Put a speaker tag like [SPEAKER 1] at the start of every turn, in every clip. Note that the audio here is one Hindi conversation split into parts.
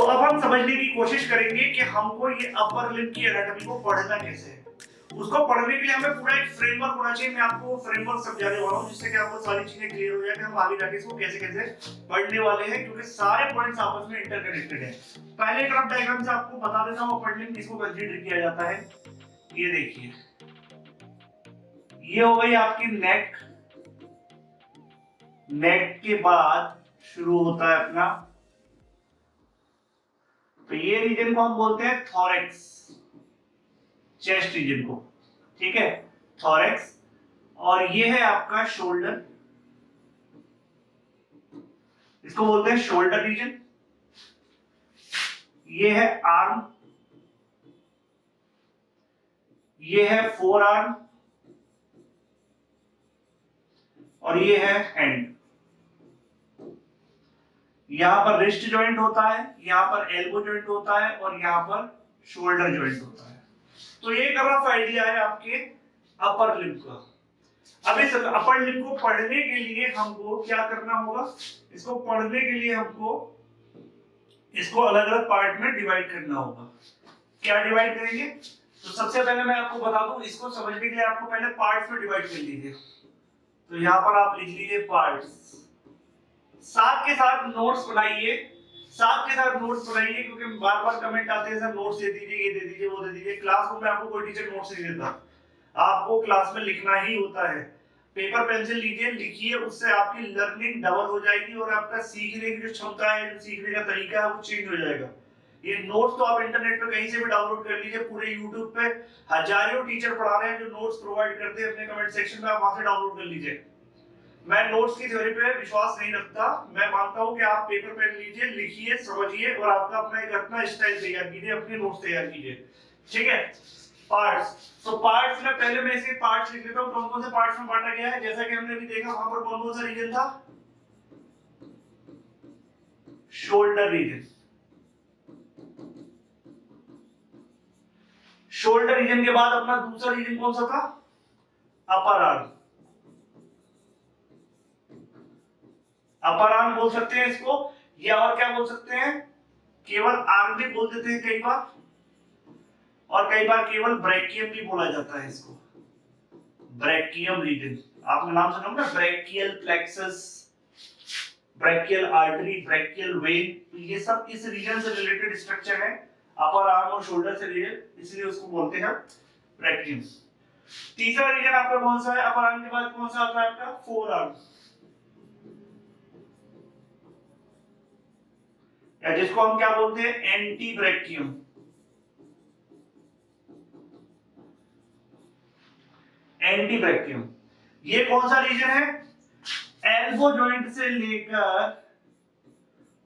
[SPEAKER 1] अब हम समझने की कोशिश करेंगे कि हमको ये अपर लिम्ब की एनाटॉमी को पढ़ना कैसे है। उसको पढ़ने के लिए हमें पूरा एक फ्रेमवर्क होना चाहिए। मैं आपको फ्रेमवर्क समझाने वाला हूँ जिससे कि आपको सारी चीजें क्लियर हो जाए कि हम आगे जाके इसको कैसे कैसे पढ़ने वाले हैं, क्योंकि सारे पॉइंट्स आपस में इंटरकनेक्टेड हैं। पहले ग्राफ डायग्राम से आपको बता देता हूँ अपर लिम्ब किसको कंसीडर किया जाता है। ये देखिए, ये हो गई आपकी नेक। नेक के बाद शुरू होता है अपना, तो ये रीजन को हम बोलते हैं थोरैक्स, चेस्ट रीजन को, ठीक है, थोरैक्स। और ये है आपका शोल्डर, इसको बोलते हैं शोल्डर रीजन। ये है आर्म, ये है फोर आर्म, और ये है हैंड। यहां पर रिस्ट जॉइंट होता है, यहां पर एल्बो जॉइंट होता है, और यहां पर शोल्डर जॉइंट होता है। तो ये एक रफ आइडिया है आपके अपर लिम्ब का। अब इस अपर लिम्ब को पढ़ने के लिए हमको क्या करना होगा, इसको पढ़ने के लिए हमको इसको अलग अलग पार्ट में डिवाइड करना होगा। क्या डिवाइड करेंगे, तो सबसे पहले मैं आपको बता दूं, इसको समझने के लिए आपको पहले पार्ट्स में डिवाइड कर लीजिए। तो यहाँ पर आप लिख लीजिए पार्ट्स, साथ के साथ नोट्स बनाइए, साथ के साथ नोट्स बनाइए, क्योंकि बार बार कमेंट आते हैं सर नोट्स दे दीजिए, ये दे दीजिए, वो दे दीजिए। क्लासरूम में आपको कोई टीचर नोट्स नहीं देता, आपको क्लास में लिखना ही होता है। पेपर पेंसिल लीजिए, लिखिए, उससे आपकी लर्निंग डबल हो जाएगी और आपका सीखने की जो क्षमता है, जो सीखने का तरीका है, वो चेंज हो जाएगा। ये नोट्स तो आप इंटरनेट पे कहीं से भी डाउनलोड कर लीजिए, पूरे यूट्यूब पे हजारों टीचर पढ़ा रहे हैं जो नोट्स प्रोवाइड करते हैं, अपने कमेंट सेक्शन में आप वहां से डाउनलोड कर लीजिए। मैं नोट्स की थ्योरी पे विश्वास नहीं रखता, मैं मानता हूं कि आप पेपर पेन लीजिए, लिखिए, समझिए, और आपका अपना एक अपना स्टाइल तैयार कीजिए, अपने नोट्स तैयार कीजिए, ठीक है। पार्ट्स, तो पार्ट्स में पहले मैं इसके पार्ट्स लिख लेता हूं, कौन कौन से पार्ट्स में बांटा गया है। जैसा कि हमने अभी देखा, वहां पर कौन कौन सा रीजन था, शोल्डर रीजन। शोल्डर रीजन के बाद अपना दूसरा रीजन कौन सा था, अपर आर्म। अपर आर्म बोल सकते हैं इसको, या और क्या बोल सकते हैं, केवल आर्म भी बोल देते हैं कई बार, और कई बार केवल ब्रैकियम भी बोला जाता है इसको, ब्रैकियम रीजन। आपने नाम सुना होगा, brachial plexus, brachial artery, brachial when, ये सब इस रीजन से रिलेटेड स्ट्रक्चर है, अपर आर्म और शोल्डर से रिलेटेड, इसलिए उसको बोलते हैं ब्रैकियम। तीसरा रीजन आपका कौन सा है, अपर आर्म के बाद कौन सा आता है आपका, फोर आर्म, या जिसको हम क्या बोलते हैं, एंटी ब्रैकियम। एंटी ब्रैकियम, ये कौन सा रीजन है, एल्बो जॉइंट से लेकर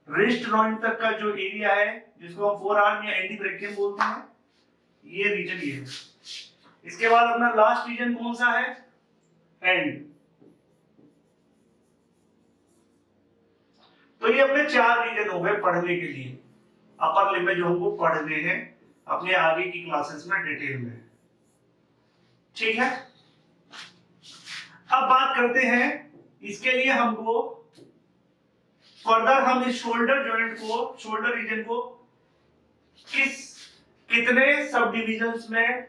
[SPEAKER 1] रिस्ट जॉइंट तक का जो एरिया है, जिसको हम फोर आर्म या एंटी ब्रैकियम बोलते हैं, ये रीजन ये है। इसके बाद अपना लास्ट रीजन कौन सा है, हैंड। तो ये अपने चार रीजन हो गए पढ़ने के लिए, अपर लिम्ब में जो हमको पढ़ने हैं अपने आगे की क्लासेस में डिटेल में, ठीक है। अब बात करते हैं, इसके लिए हमको फर्दर हम इस शोल्डर जॉइंट को, शोल्डर रीजन को कितने सब डिविजन्स में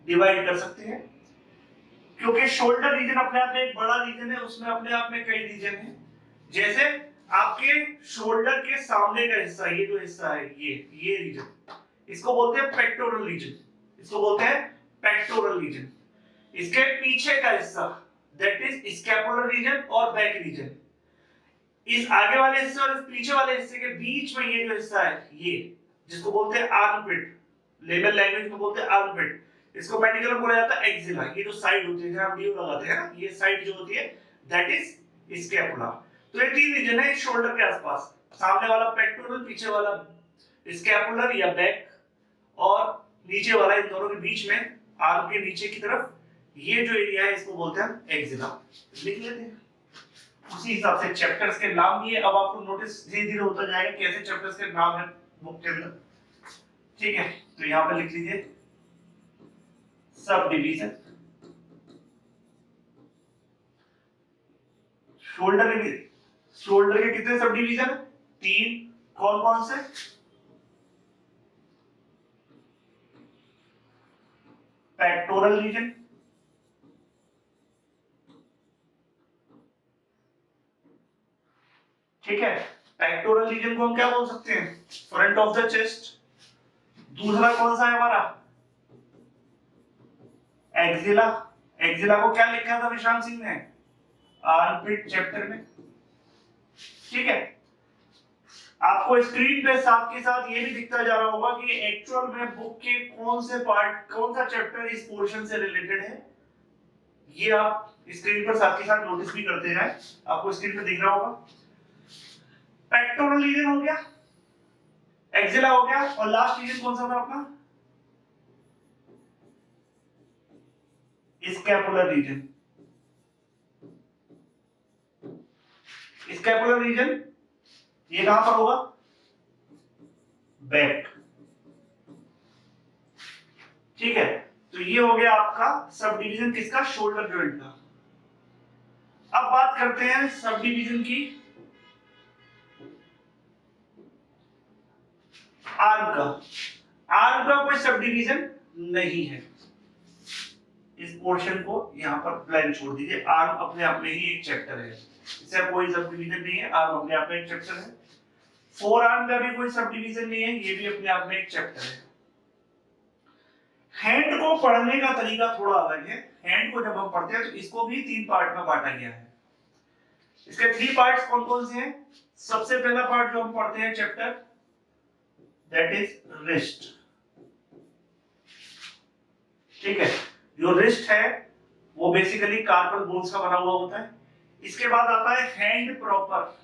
[SPEAKER 1] डिवाइड कर सकते हैं, क्योंकि शोल्डर रीजन अपने आप में एक बड़ा रीजन है, उसमें अपने आप में कई रीजन हैं। जैसे आपके शोल्डर के सामने का हिस्सा, ये जो हिस्सा है, ये रीजन, इसको बोलते हैं पेक्टोरल रीजन, इसको बोलते हैं पेक्टोरल रीजन। इसके पीछे का हिस्सा, दैट इज स्कैपुलर रीजन और बैक रीजन। इस आगे वाले हिस्से और इस पीछे वाले हिस्से के बीच में ये जो हिस्सा है, ये जिसको बोलते हैं आर्मपिट, लेमन लैंग्वेज में बोलते हैं आर्मपिट, इसको मेडिकल में बोला जाता है एक्सिला। ये जो साइड होती है, जहां ड्यू लगाते हैं ना, ये साइड जो होती है, दैट इज स्कैपुला। तो ये तीन रीजन है शोल्डर के आसपास, सामने वाला पेक्टोरल, पीछे वाला स्कैपुलर या बैक, और नीचे वाला, इन दोनों के बीच में आर्म के नीचे की तरफ ये जो एरिया है, इसको बोलते हैं एक्सिला। लिख लेते हैं उसी हिसाब से चैप्टर्स के नाम भी है। अब आपको नोटिस धीरे धीरे होता जाएगा कैसे चैप्टर्स के नाम है बुक के अंदर, ठीक है। तो यहाँ पे लिख लीजिए सब डिवीजन। शोल्डर के कितने सब डिवीजन है, 3, कौन कौन से? पेक्टोरल रीजन, ठीक है, पेक्टोरल रीजन को हम क्या बोल सकते हैं? Front of the chest. दूसरा कौन सा है हमारा? एक्सिला। एक्सिला को क्या लिखा था विशांत सिंह ने आर्मपिट चैप्टर में, ठीक है। आपको स्क्रीन पे साथ के साथ ये भी दिखता जा रहा होगा कि एक्चुअल में बुक के कौन से पार्ट, कौन सा चैप्टर इस पोर्शन से रिलेटेड है, ये आप स्क्रीन पर साथ के साथ नोटिस भी करते हैं, आपको स्क्रीन पे दिख रहा होगा। पेक्टोरल रीजन हो गया, एक्सिला हो गया, और लास्ट रीजन कौन सा था अपना? Scapular region. स्कैपुलर रीजन ये कहां पर होगा? बैक, ठीक है। तो ये हो गया आपका सब डिवीजन किसका? शोल्डर जॉइंट का। अब बात करते हैं सब डिवीजन की आर्म का। आर्म का कोई सब डिवीजन नहीं है, इस पोर्शन को यहां पर प्लेन छोड़ दीजिए। आर्म अपने आप में ही एक चैप्टर है, इससे कोई सब डिवीजन नहीं है, आर्म अपने आप में एक चैप्टर है। फोर आर्म का भी कोई सब डिवीजन नहीं है, ये भी अपने आप में एक चैप्टर है। हैंड को पढ़ने का तरीका थोड़ा अलग है। हैंड को जब हम पढ़ते हैं तो इसको भी तीन पार्ट में बांटा गया है। इसके थ्री पार्ट्स कौन कौन से हैं? सबसे पहला पार्ट जो हम पढ़ते हैं चैप्टर, दैट इज रिस्ट, ठीक है। जो रिस्ट है वो बेसिकली कार्पल बोन्स का बना हुआ होता है। इसके बाद आता है हैंड प्रॉपर।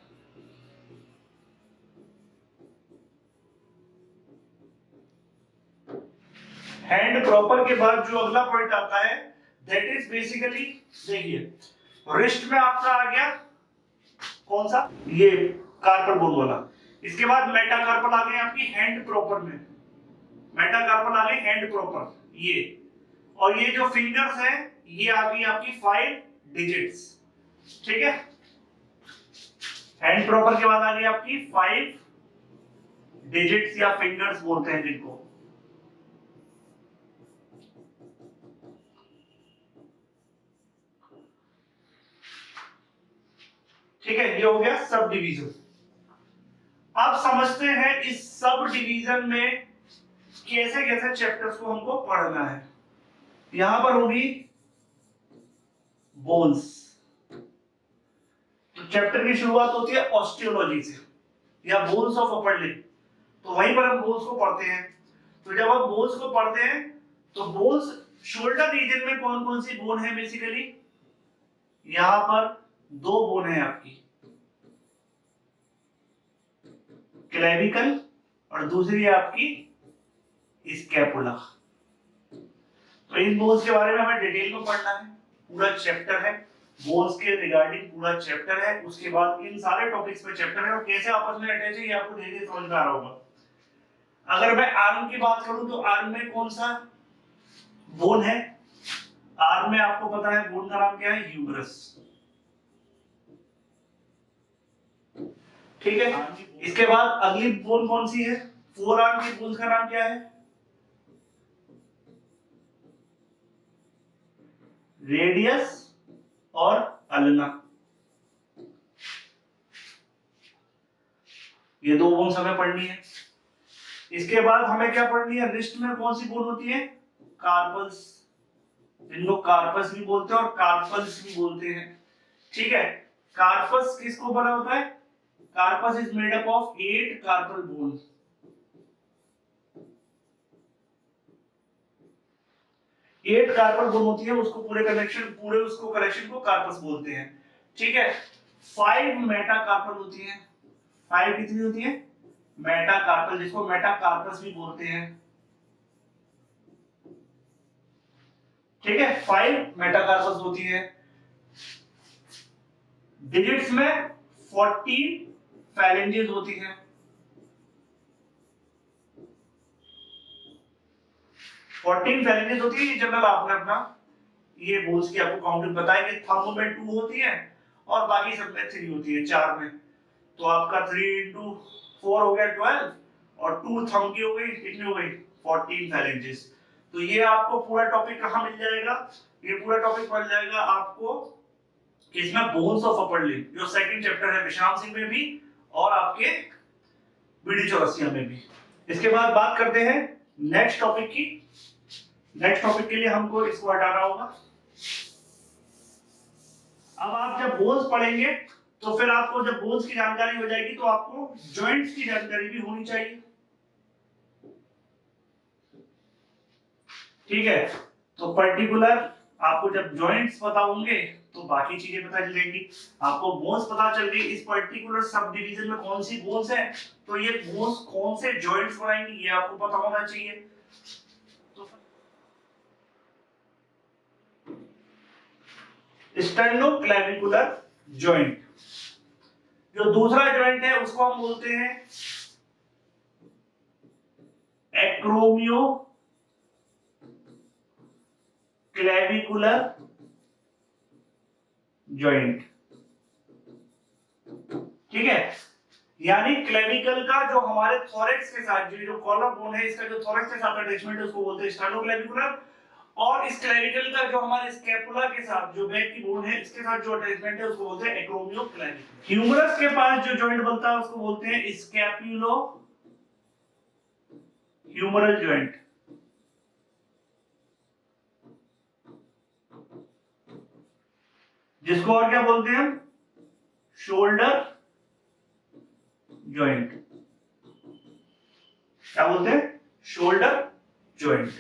[SPEAKER 1] हैंड प्रॉपर के बाद जो अगला पॉइंट आता है दैट इज बेसिकली, देखिए रिस्ट में आपका आ गया कौन सा? ये कार्पल बोन वाला। इसके बाद मेटाकार्पल आ गए आपकी हैंड प्रॉपर में, मेटाकार्पल आ गए हैंड प्रॉपर ये, और ये जो फिंगर्स है ये आ गई आपकी 5 डिजिट्स, ठीक है। हैंड प्रॉपर के बाद आ गई आपकी 5 डिजिट्स या फिंगर्स बोलते हैं जिनको, ठीक है। ये हो गया सब डिवीजन। अब समझते हैं इस सब डिवीजन में कैसे कैसे चैप्टर्स को हमको पढ़ना है। यहां पर होगी बोन्स, तो चैप्टर की शुरुआत होती है ऑस्टियोलॉजी से या बोन्स ऑफ अपर लिप, तो वहीं पर हम बोन्स को पढ़ते हैं। तो जब हम बोन्स को पढ़ते हैं तो बोन्स शोल्डर रीजन में कौन कौन सी बोन है? बेसिकली यहां पर दो बोन है आपकी, क्लेविकल और दूसरी है आपकी स्कैपुला। तो इन बोन्स के बारे में हमें डिटेल में पढ़ना है, पूरा चैप्टर है बोन्स के रिगार्डिंग, पूरा चैप्टर है। उसके बाद इन सारे टॉपिक्स पे चैप्टर है और कैसे आपस में अटैच है ये आपको धीरे धीरे समझ में आ रहा होगा। अगर मैं आर्म की बात करूं तो आर्म में कौन सा बोन है? आर्म में आपको पता है बोन का नाम क्या है? ह्यूमरस, ठीक है। इसके बाद अगली बोन कौन सी है? फोर आर्म की बोन का नाम क्या है? रेडियस और अल्ना, ये दो बोन्स हमें पढ़नी है। इसके बाद हमें क्या पढ़नी है? रिस्ट में कौन सी बोन होती है? कार्पल्स, जिनको कार्पस भी बोलते हैं और कार्पल्स भी बोलते हैं, ठीक है। कार्पस किसको बना होता है? Carpus is made up of 8 carpal bone. 8 carpal bone होती है, उसको पूरे उसको कलेक्शन को कार्पस बोलते हैं, ठीक है। 5 मेटाकार्पल होती है। 5 कितनी होती है? मेटाकार्पल, जिसको मेटाकार्पस भी बोलते हैं, ठीक है। 5 मेटाकार्पस होती है। डिजिट्स में 14 फैलेंजेस होती है, 14 फैलेंजेस होती है। ये जनरल आपने अपना ये बोन्स की आपको काउंटिंग बताई कि थंब में 2 होती है और बाकी सब में 3 होती है, 4 में। तो आपका 3 into 4 हो गया 12 और 2 थंब की हो गई, कितनी हो गई 14 phalanges। तो ये आपको पूरा टॉपिक कहाँ मिल जाएगा, ये पूरा टॉपिक मिल जाएगा आपको इसमें बोन्स ऑफ अपर लिम्ब, जो सेकंड चैप्टर है विश्राम सिंह में भी और आपके बीडी चौरसिया में भी। इसके बाद बात करते हैं नेक्स्ट टॉपिक की। नेक्स्ट टॉपिक के लिए हमको इसको हटाना होगा। अब आप जब बोन्स पढ़ेंगे तो फिर आपको जब बोन्स की जानकारी हो जाएगी तो आपको जॉइंट्स की जानकारी भी होनी चाहिए, ठीक है। तो पर्टिकुलर आपको जब जॉइंट्स पता होंगे तो बाकी चीजें पता चल जाएंगी। आपको बोन्स पता चल गई, इस पर्टिकुलर सब डिवीजन में कौन सी बोन्स है, तो ये बोन्स कौन से जॉइंट्स बनाएंगी ये आपको पता होना चाहिए। स्टर्नोक्लेविकुलर जॉइंट, जो दूसरा जॉइंट है उसको हम बोलते हैं एक्रोमियो क्लेविकुलर जॉइंट, ठीक है। यानी क्लेविकल का जो हमारे थोरैक्स के साथ जो कॉलर बोन है, इसका जो थोरैक्स के साथ अटैचमेंट है उसको बोलते हैं स्टर्नोक्लेविकुलर, और इस क्लेविकल का जो हमारे स्कैपुला के साथ जो बैक की बोन है इसके साथ जो अटैचमेंट है उसको बोलते हैं एक्रोमियो क्लेविकुलर। ह्यूमरस के पास जो जॉइंट बनता है उसको बोलते हैं स्कैपुलो ह्यूमरल जॉइंट। जिसको और क्या बोलते हैं हम, शोल्डर जॉइंट। क्या बोलते हैं, शोल्डर जॉइंट।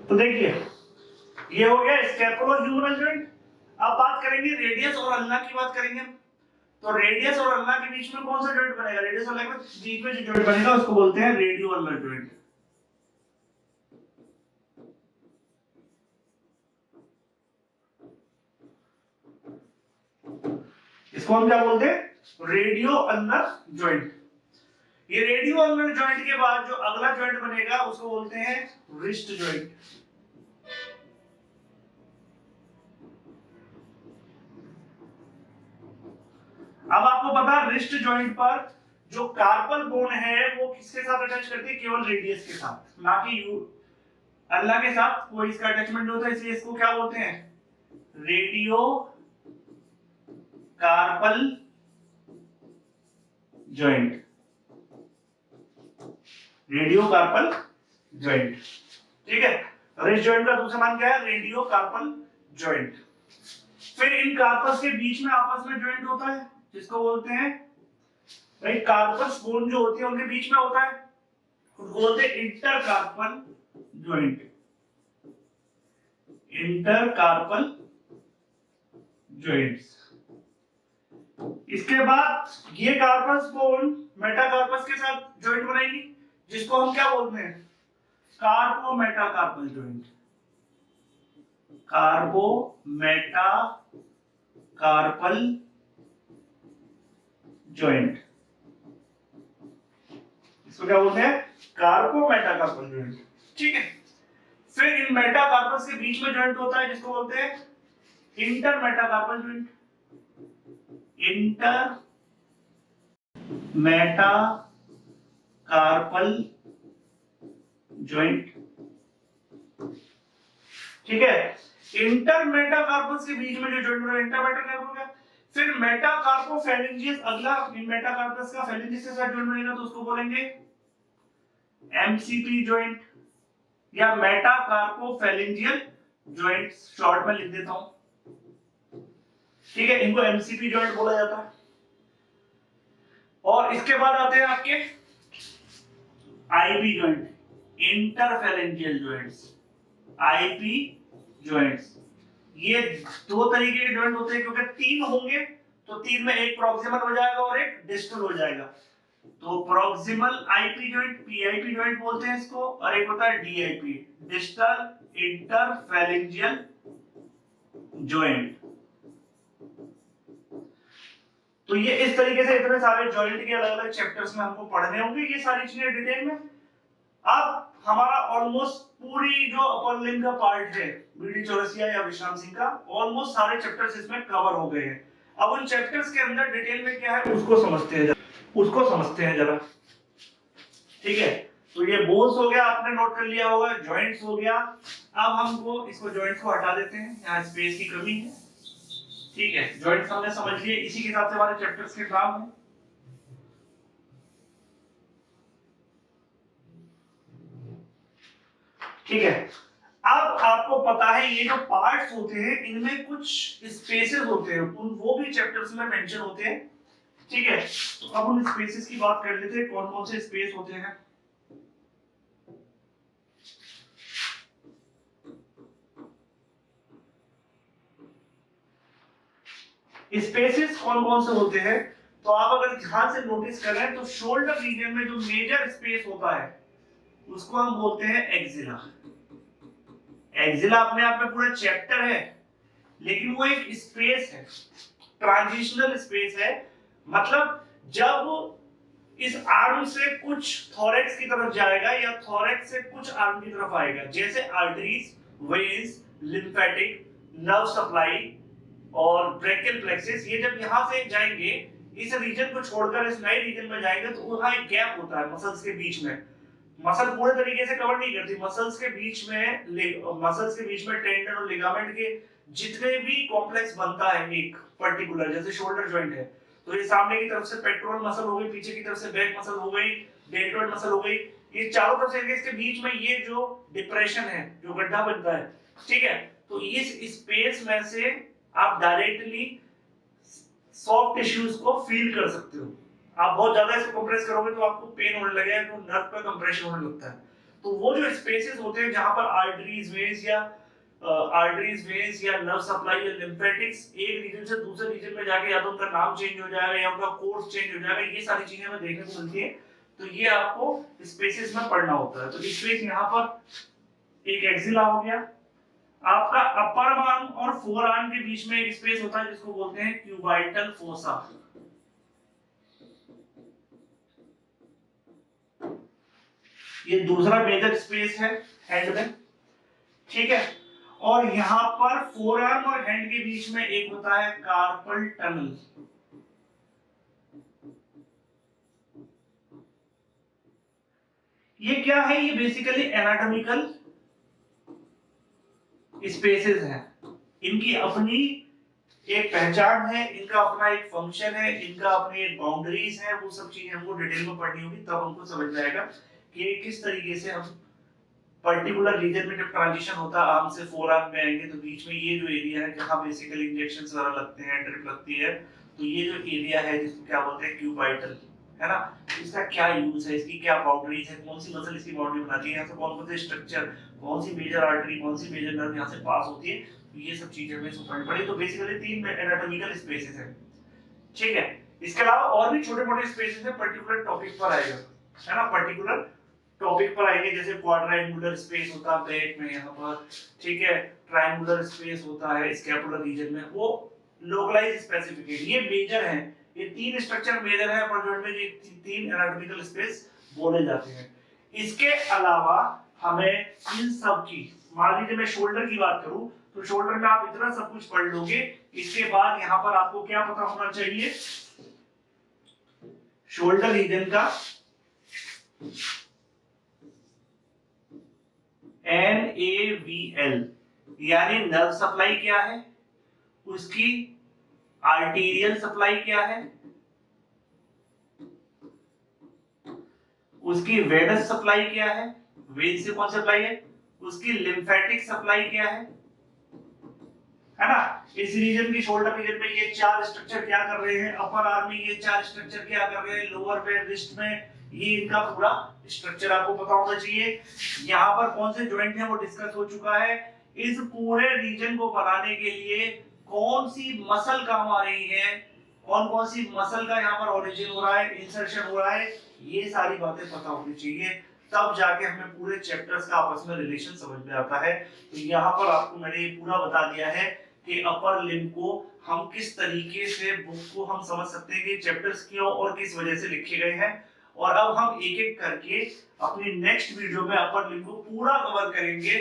[SPEAKER 1] तो देखिए ये हो गया स्कैपुलो ह्यूमरल जॉइंट। अब बात करेंगे रेडियस और अल्ना की बात करेंगे। तो रेडियस और अल्ना के बीच में कौन सा जॉइंट बनेगा, रेडियस और अल्ना के बीच में जो जॉइंट बनेगा उसको बोलते हैं रेडियो अल्नर जॉइंट। इसको हम क्या बोलते हैं, रेडियो अल्नर जॉइंट। ये रेडियो अल्नर जॉइंट के बाद जो अगला जॉइंट बनेगा उसको बोलते हैं रिस्ट जॉइंट। अब आपको पता है रिस्ट जॉइंट पर जो कार्पल बोन है वो किसके साथ अटैच करती है, केवल रेडियस के साथ, ना कि अल्ना के साथ कोई इसका अटैचमेंट नहीं होता, इसलिए इसको क्या बोलते हैं, radio carpal joint. Radio carpal joint, ठीक है। रिस्ट जॉइंट का दूसरा नाम क्या है, रेडियो कार्पल जॉइंट। फिर इन कार्पस के बीच में आपस में जॉइंट होता है जिसको बोलते हैं, भाई कार्पस बोन जो होती है उनके बीच में होता है, उसको बोलते हैं इंटरकार्पल जॉइंट। Intercarpal joints. इसके बाद ये कार्पस बोन मेटाकार्पस के साथ जॉइंट बनाएगी जिसको हम क्या बोलते हैं, कार्पो मेटाकार्पल जॉइंट। कार्पो मेटाकार्पल जॉइंट, इसको क्या बोलते हैं, कार्पो मेटाकार्पल जॉइंट, ठीक है। फिर इन मेटाकार्पस के बीच में जॉइंट होता है जिसको बोलते हैं inter metacarpal joint. Inter metacarpal joint, ठीक है। इंटर मेटाकार्पस के बीच में जो जॉइंट बना इंटर मेटाकार्पल का। फिर मेटाकार्पोफैलेंजियस, अगला मेटाकार्पस का फैलेंजियस के साथ जॉइंट बनेगा तो उसको बोलेंगे एमसीपी जॉइंट या मेटाकार्पोफैलेंजियल जॉइंट, शॉर्ट में लिख देता हूं, ठीक है। इनको एमसीपी जॉइंट बोला जाता है। और इसके बाद आते हैं आपके IP joint, interphalangeal joints, IP joints. ये दो तरीके के जॉइंट होते हैं क्योंकि तीन होंगे तो तीन में एक प्रॉक्सिमल हो जाएगा और एक डिस्टल हो जाएगा। तो proximal IP joint, PIP joint बोलते हैं इसको, और एक होता है डीआईपी, डिस्टल इंटरफैलेंजियल जॉइंट। तो ये इस तरीके से इतने सारे जॉइंट के अलग-अलग चैप्टर्स में हमको पढ़ने होंगे, ये सारी चीजें डिटेल में। अब हमारा ऑलमोस्ट पूरी जो अपर लिम्ब का पार्ट है बीडी चौरसिया या विश्राम सिंह का, ऑलमोस्ट सारे चैप्टर्स इसमें कवर हो गए हैं। अब उन चैप्टर्स के अंदर डिटेल में क्या है उसको समझते हैं। उसको समझते हैं जरा। ठीक है, तो ये बोन्स हो गया, आपने नोट कर लिया होगा, जॉइंट्स हो गया। अब हमको इसको जॉइंट्स को हटा देते हैं, यहाँ स्पेस की कमी है। ठीक है, जॉइंट्स हमने समझ लिए, इसी के हिसाब से हमारे चैप्टर्स के नाम है। ठीक है, अब आपको पता है ये जो पार्ट्स होते हैं इनमें कुछ स्पेसेस होते हैं, उन वो भी चैप्टर्स में मेंशन होते हैं। ठीक है, तो अब उन स्पेसेस की बात कर लेते हैं, कौन कौन से स्पेस होते हैं। स्पेसेस कौन कौन से होते हैं, तो आप अगर ध्यान से नोटिस करें तो शोल्डर रीजन में जो मेजर स्पेस होता है उसको हम बोलते हैं एक्सिला। एक्सिला अपने आप में पूरा चैप्टर है, लेकिन वो एक स्पेस है, ट्रांजिशनल स्पेस है। मतलब जब इस आर्म से कुछ थोरैक्स की तरफ जाएगा या थोरैक्स से कुछ आर्म की तरफ आएगा, जैसे arteries, veins, lymphatic, nerve supply और ब्रेकियल प्लेक्सिस, ये जब यहां से जाएंगे इस रीजन को छोड़कर इस नए रीजन में जाएंगे तो वहां एक गैप होता है मसल्स के बीच में। मसल पूरे तरीके से कवर नहीं करती, मसल्स के बीच में टेंडन और लिगामेंट के जितने भी कॉम्प्लेक्स बनता है एक पर्टिकुलर, जैसे शोल्डर जॉइंट है तो ये सामने की तरफ से पेट्रोल मसल हो गई, पीछे की तरफ से बैक मसल हो गई, डेल्टोइड मसल हो गई, ये चारों तरफ से इसके बीच में ये जो डिप्रेशन है, जो गड्ढा बनता है, ठीक है, तो इस स्पेस में से आप डायरेक्टली सॉफ्ट टिश्यूज को फील कर सकते हो। आप बहुत ज्यादा इसको कंप्रेस करोगे तो आपको पेन होने लगेगा, तो नर्व पे कंप्रेशन होने लगता है। तो वो जो स्पेसेस होते हैं जहां पर आर्टरीज वेन्स या नर्व सप्लाई या लिम्फेटिक्स एक रीजन से दूसरे रीजन में जाके या तो उनका नाम चेंज हो जाएगा या उनका कोर्स चेंज हो जाएगा, ये सारी चीजें हमें देखने को मिलती है। तो ये आपको स्पेसेस में पढ़ना होता है। तो स्पेस यहाँ पर एक एक्सिला हो गया, आपका अपर आर्म और फोर आर्म के बीच में एक स्पेस होता है जिसको बोलते हैं क्यूबाइटल फोसा। ये दूसरा मेजर स्पेस है हैंड में। ठीक है, और यहां पर फोर आर्म और हैंड के बीच में एक होता है कार्पल टनल। ये क्या है, ये बेसिकली एनाटॉमिकल स्पेसेस हैं, इनकी अपनी एक पहचान है, इनका अपना एक फंक्शन है, इनका अपनी एक बाउंड्रीज है। वो सब चीजें हमको डिटेल में पढ़नी होगी, तब हमको समझ में आएगा कि किस तरीके से हम पर्टिकुलर रीजन में जब ट्रांजिशन होता है आर्म से फोर आर्म में आएंगे तो बीच में ये जो एरिया है जहां बेसिकली इंजेक्शंस वगैरह लगते हैं, ड्रिप लगती है, तो ये जो एरिया है जिसको क्या बोलते हैं क्यूबाइटल, है ना। इसका क्या यूज है, इसकी क्या बाउंड्रीज है, कौन सी मसल इसकी बाउंड्री बनाती है, यहाँ से कौन कौन से स्ट्रक्चर, कौन सी मेजर आर्टरी, कौन सी मेजर नर्व यहाँ से पास होती है, तो ये सब चीजें हमें समझनी पड़ेगी। तो बेसिकली तीन एनाटॉमिकल स्पेसेस हैं। ठीक है, इसके अलावा और भी छोटे मोटे स्पेसेस हैं, पर्टिकुलर टॉपिक पर आएगा, है ना, पर्टिकुलर टॉपिक पर आएंगे। जैसे क्वाड्रेंगुलर स्पेस होता है बैक में यहाँ पर, ठीक है, ट्रायंगुलर स्पेस होता है स्कैपुलर रीजन में, वो लोकलाइज स्पेसिफिक है, ये मेजर है, ये तीन स्ट्रक्चर मेजर है अपर जॉइंट में, ये तीन एनाटॉमिकल स्पेस बोले जाते हैं। इसके अलावा हमें इन सब की, मान लीजिए मैं शोल्डर की बात करूं तो शोल्डर में आप इतना सब कुछ पढ़ लोगे, इसके बाद यहाँ पर आपको क्या पता होना चाहिए, शोल्डर रीजन का NaVL यानी नर्व सप्लाई क्या है, उसकी आर्टीरियल सप्लाई क्या है, उसकी वेनस सप्लाई क्या है, वेन से कौन सप्लाई है, उसकी लिम्फेटिक सप्लाई क्या है ना। इस रीजन की शोल्डर रीजन में ये चार स्ट्रक्चर क्या कर रहे हैं, अपर आर्म में ये चार स्ट्रक्चर क्या कर रहे हैं, लोअर पे रिस्ट में ये इनका पूरा स्ट्रक्चर आपको पता होना चाहिए। यहाँ पर कौन से जॉइंट है वो डिस्कस हो चुका है। इस पूरे रीजन को बनाने के लिए कौन सी मसल काम आ रही है, कौन कौन सी मसल का यहाँ पर ओरिजिन हो रहा है, इंसर्शन हो रहा है, ये सारी बातें पता होनी चाहिए, तब जाके हमें पूरे चैप्टर्स का आपस में रिलेशन समझ में आता है। तो यहाँ पर आपको मैंने ये पूरा बता दिया है कि अपर लिम्ब को हम किस तरीके से बुक को हम समझ सकते हैं कि चैप्टर्स क्यों और किस वजह से लिखे गए हैं। और अब हम एक एक करके अपनी नेक्स्ट वीडियो में अपर लिम्ब को पूरा कवर करेंगे,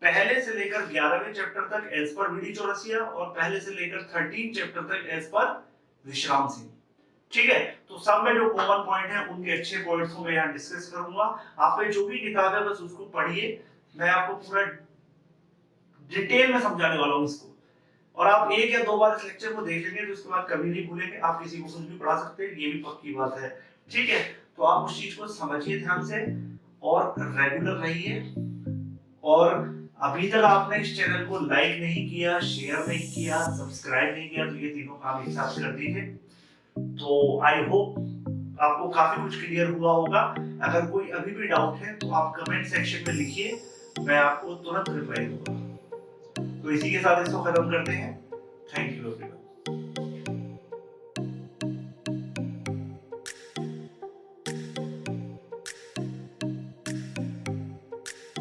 [SPEAKER 1] पहले से लेकर 11वें चैप्टर तक एज पर वीडी चौरसिया और पहले से लेकर 13 चैप्टर तक एज पर विश्राम सिंह। ठीक है। तो सब में जो कॉमन पॉइंट है उनके अच्छे पॉइंट्स को मैं यहाँ डिस्कस करूंगा। आपको जो भी किताब है बस उसको पढ़िए, मैं आपको पूरा डिटेल में समझाने वाला हूँ इसको। और आप एक या दो बार इस लेक्चर को देख लेंगे तो उसके बाद कभी नहीं भूलेंगे, आप किसी को कुछ भी पढ़ा सकते हैं, ये भी पक्की बात है। ठीक है, तो आप उस चीज को समझिए ध्यान से और रेगुलर रहिए। और अभी तक आपने इस चैनल को लाइक नहीं किया, शेयर नहीं किया, सब्सक्राइब नहीं किया, तो ये तीनों काम एक साथ कर दीजिए। तो आई होप आपको काफी कुछ क्लियर हुआ होगा। अगर कोई अभी भी डाउट है तो आप कमेंट सेक्शन में लिखिए, मैं आपको तुरंत रिप्लाई दूंगा। तो इसी के साथ इसको खत्म करते हैं। Thank you everyone.